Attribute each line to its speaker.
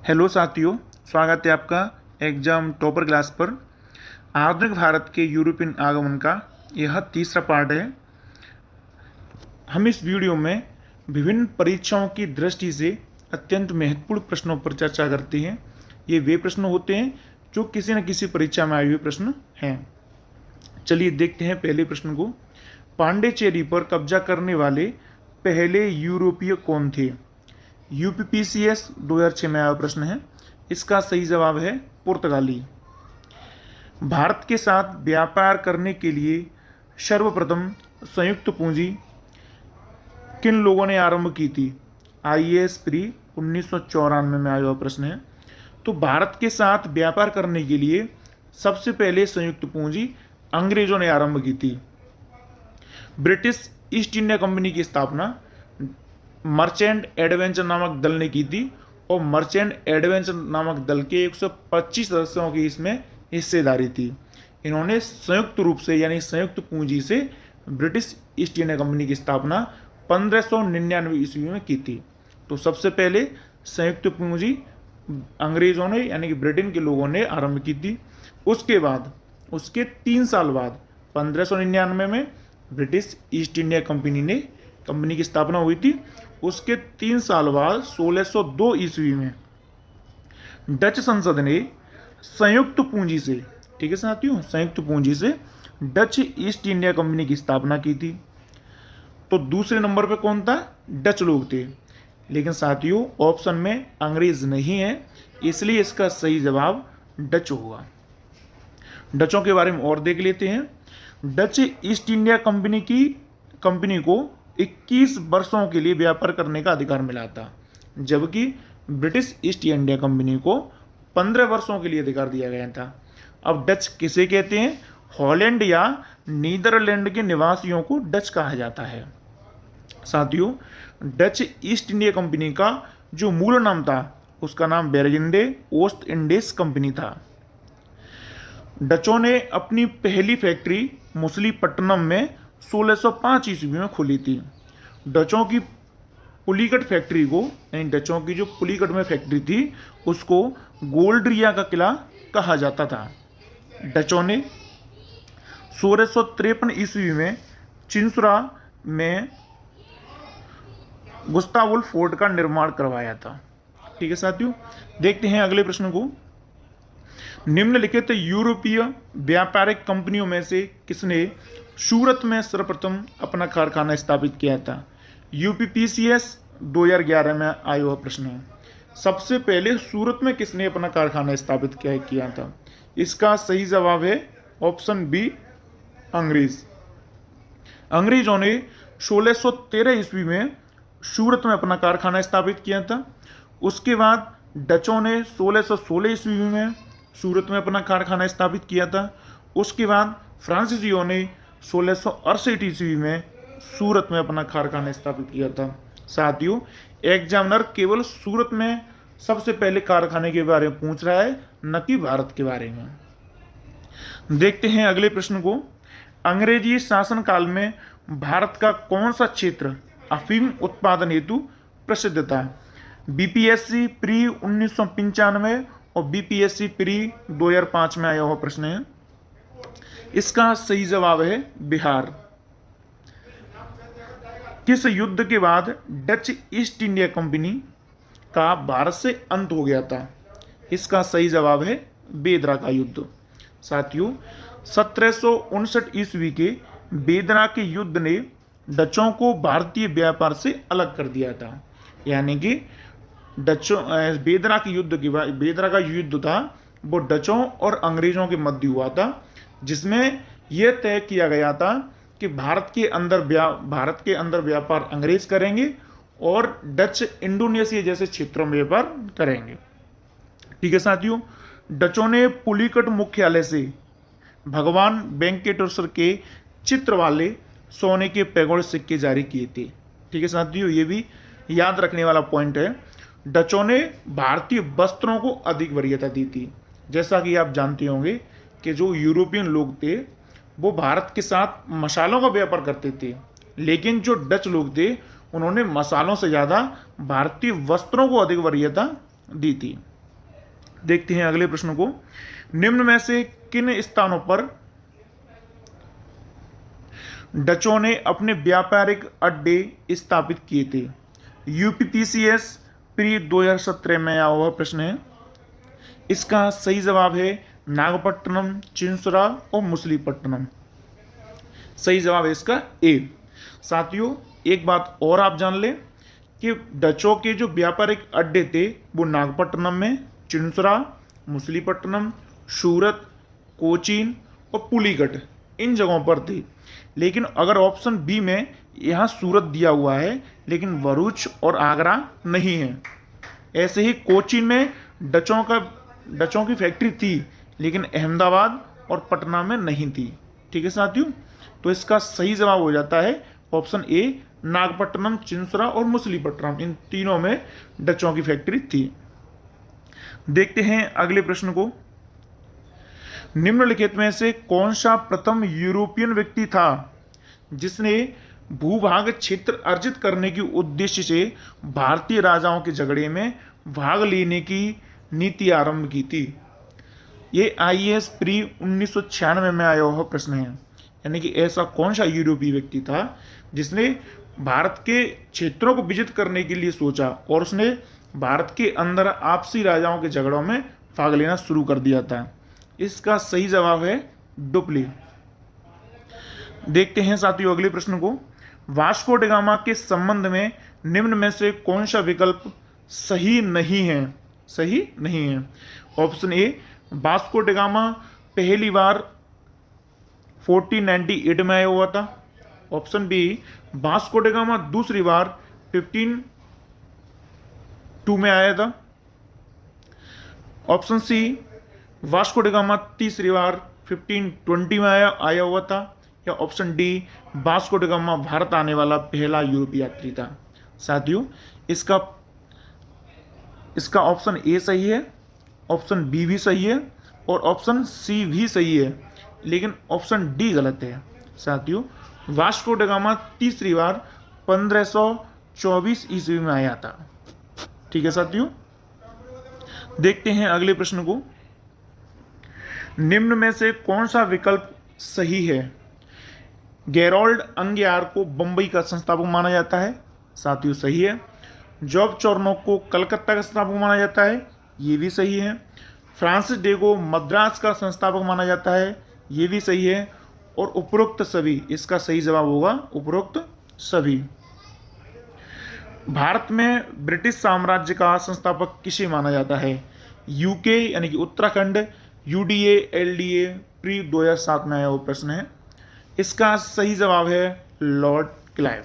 Speaker 1: Hello साथियों, स्वागत है आपका एग्जाम टॉपर क्लास पर। आधुनिक भारत के यूरोपियन आगमन का यह तीसरा पार्ट है। हम इस वीडियो में विभिन्न परीक्षाओं की दृष्टि से अत्यंत महत्वपूर्ण प्रश्नों पर चर्चा करते हैं। ये वे प्रश्न होते हैं जो किसी न किसी परीक्षा में आए हुए प्रश्न हैं। चलिए देखते हैं पहले प्रश्न को। पांडिचेरी पर कब्जा करने वाले पहले यूरोपीय कौन थे? यूपीपीसीएस 2006 में आया प्रश्न है। इसका सही जवाब है पुर्तगाली। भारत के साथ व्यापार करने के लिए सर्वप्रथम संयुक्त पूंजी किन लोगों ने आरंभ की थी? आईएएस प्री 1994 में आया हुआ प्रश्न है। तो भारत के साथ व्यापार करने के लिए सबसे पहले संयुक्त पूंजी अंग्रेजों ने आरंभ की थी। ब्रिटिश ईस्ट इंडिया कंपनी की स्थापना मर्चेंट एडवेंचर नामक दल ने की थी और मर्चेंट एडवेंचर नामक दल के 125 सदस्यों की इसमें हिस्सेदारी थी। इन्होंने संयुक्त रूप से यानी संयुक्त पूंजी से ब्रिटिश ईस्ट इंडिया कंपनी की स्थापना 1599 ईस्वी में की थी। तो सबसे पहले संयुक्त पूंजी अंग्रेजों ने यानी कि ब्रिटेन के लोगों ने आरंभ की थी। उसके बाद उसके 3 साल बाद 1599 में ब्रिटिश ईस्ट इंडिया कंपनी की स्थापना हुई थी। उसके 3 साल बाद 1602 ईस्वी में डच संसद ने संयुक्त पूंजी से, ठीक है साथियों, संयुक्त पूंजी से डच ईस्ट इंडिया कंपनी की स्थापना की थी। तो दूसरे नंबर पे कौन था? डच लोग थे। लेकिन साथियों ऑप्शन में अंग्रेज नहीं है, इसलिए इसका सही जवाब डच होगा। डचों के बारे में और देख लेते हैं। डच ईस्ट इंडिया कंपनी को 21 वर्षों के लिए व्यापार करने का अधिकार मिला था, जबकि ब्रिटिश ईस्ट इंडिया कंपनी को 15 वर्षों के लिए अधिकार दिया गया था। अब डच किसे कहते हैं? हॉलैंड या नीदरलैंड के निवासियों को डच कहा जाता है। साथियों डच ईस्ट इंडिया कंपनी का जो मूल नाम था उसका नाम बेरजिंडे ओस्ट इंडीज कंपनी था। डचों ने अपनी पहली फैक्ट्री मुसलीपट्टनम में 1605 ईस्वी में खोली थी। डचों की पुलिकट फैक्ट्री को, यानी डचों की जो पुलिकट में फैक्ट्री थी उसको गोल्डरिया का किला कहा जाता था। डचों ने 1653 ईस्वी में चिंसुरा में गुस्ताव फोर्ट का निर्माण करवाया था। ठीक है साथियों, देखते हैं अगले प्रश्न को। निम्नलिखित यूरोपीय व्यापारिक कंपनियों में से किसने सूरत में सर्वप्रथम अपना कारखाना स्थापित किया था? यूपीपीसीएस 2011 में आया हुआ प्रश्न है। सबसे पहले सूरत में किसने अपना कारखाना स्थापित किया था? इसका सही जवाब है ऑप्शन बी, अंग्रेज। अंग्रेजों ने 1613 ईस्वी में सूरत में अपना कारखाना स्थापित किया था। उसके बाद डचों ने 1616 ईस्वी में सूरत में अपना कारखाना स्थापित किया था। उसके बाद फ्रांसीसियों ने 1668 ईस्वी में सूरत में अपना कारखाना स्थापित किया था। साथियों एग्जामिनर केवल सूरत में सबसे पहले कारखाने के बारे में पूछ रहा है, न कि भारत के बारे में। देखते हैं अगले प्रश्न को। अंग्रेजी शासनकाल में भारत का कौन सा क्षेत्र अफीम उत्पादन हेतु प्रसिद्ध था? बीपीएससी प्री 1995 और बीपीएससी प्री 2005 में आया हुआ प्रश्न है। इसका सही जवाब है बिहार। किस युद्ध के बाद डच ईस्ट इंडिया कंपनी का भारत से अंत हो गया था? इसका सही जवाब है बेदरा का युद्ध। साथियों 1759 ईस्वी के बेदरा के युद्ध ने डचों को भारतीय व्यापार से अलग कर दिया था। यानी कि बेदरा का युद्ध था वो डचों और अंग्रेजों के मध्य हुआ था, जिसमें यह तय किया गया था कि भारत के अंदर व्यापार अंग्रेज करेंगे और डच इंडोनेशिया जैसे क्षेत्रों में व्यापार करेंगे। ठीक है साथियों, डचों ने पुलिकट मुख्यालय से भगवान वेंकटेश्वर के चित्र वाले सोने के पैगोडे सिक्के जारी किए थे। ठीक है साथियों, ये भी याद रखने वाला पॉइंट है। डचों ने भारतीय वस्त्रों को अधिक वरीयता दी थी। जैसा कि आप जानते होंगे कि जो यूरोपियन लोग थे वो भारत के साथ मसालों का व्यापार करते थे, लेकिन जो डच लोग थे उन्होंने मसालों से ज़्यादा भारतीय वस्त्रों को अधिक वरीयता दी थी। देखते हैं अगले प्रश्न को। निम्न में से किन स्थानों पर डचों ने अपने व्यापारिक अड्डे स्थापित किए थे? यूपीपीसीएस प्री 2017 में आया हुआ प्रश्न है। इसका सही जवाब है नागपट्टनम, चिंसरा और मछलीपट्टनम। सही जवाब है इसका ए। साथियों, एक बात और आप जान लें कि डचों के जो व्यापारिक अड्डे थे वो नागपट्टनम में, चिंसरा, मछलीपट्टनम, सूरत, कोचीन और पुलीगढ़ इन जगहों पर थे। लेकिन अगर ऑप्शन बी में यहाँ सूरत दिया हुआ है लेकिन भरूच और आगरा नहीं है। ऐसे ही कोचीन में डचों की फैक्ट्री थी लेकिन अहमदाबाद और पटना में नहीं थी। ठीक है साथियों, तो इसका सही जवाब हो जाता है ऑप्शन ए, नागपट्टनम, चिंसरा और मछलीपट्टनम इन तीनों में डचों की फैक्ट्री थी। देखते हैं अगले प्रश्न को। निम्नलिखित में से कौन सा प्रथम यूरोपियन व्यक्ति था जिसने भूभाग क्षेत्र अर्जित करने के उद्देश्य से भारतीय राजाओं के झगड़े में भाग लेने की नीति आरंभ की थी? ये आईएएस प्री 1996 में आया हुआ प्रश्न है। यानी कि ऐसा कौन सा यूरोपीय व्यक्ति था जिसने भारत के क्षेत्रों को विजित करने के लिए सोचा और उसने भारत के अंदर आपसी राजाओं के झगड़ों में भाग लेना शुरू कर दिया था? इसका सही जवाब है डुप्ली। देखते हैं साथियों अगले प्रश्न को। वास्को ड गामा के संबंध में निम्न में से कौन सा विकल्प सही नहीं है? सही नहीं है। Option A, Vasco da Gama पहली बार 1498 में आया हुआ था। Option B, Vasco da Gama दूसरी बार 1502 में आया था। Option C, Vasco da Gama तीसरी बार 1520 में आया हुआ था। या option D, Vasco da Gama Bharat आने वाला पहला यूरोपीय यात्री था। साथियों, इसका ऑप्शन ए सही है, ऑप्शन बी भी सही है और ऑप्शन सी भी सही है, लेकिन ऑप्शन डी गलत है। साथियों, वास्को ड गामा तीसरी बार 1524 ईस्वी में आया था। ठीक है साथियों, देखते हैं अगले प्रश्न को। निम्न में से कौन सा विकल्प सही है? गेरोल्ड अंगियार को बंबई का संस्थापक माना जाता है। साथियों, सही है। जॉब चोर्नोक को कलकत्ता का संस्थापक माना जाता है। ये भी सही है। फ्रांसिस डेगो मद्रास का संस्थापक माना जाता है। ये भी सही है। और उपरोक्त सभी, इसका सही जवाब होगा उपरोक्त सभी। भारत में ब्रिटिश साम्राज्य का संस्थापक किसे माना जाता है? यूके यानी कि उत्तराखंड, यूडीए, एलडीए प्री 2007 में आया वो प्रश्न है। इसका सही जवाब है लॉर्ड क्लाइव।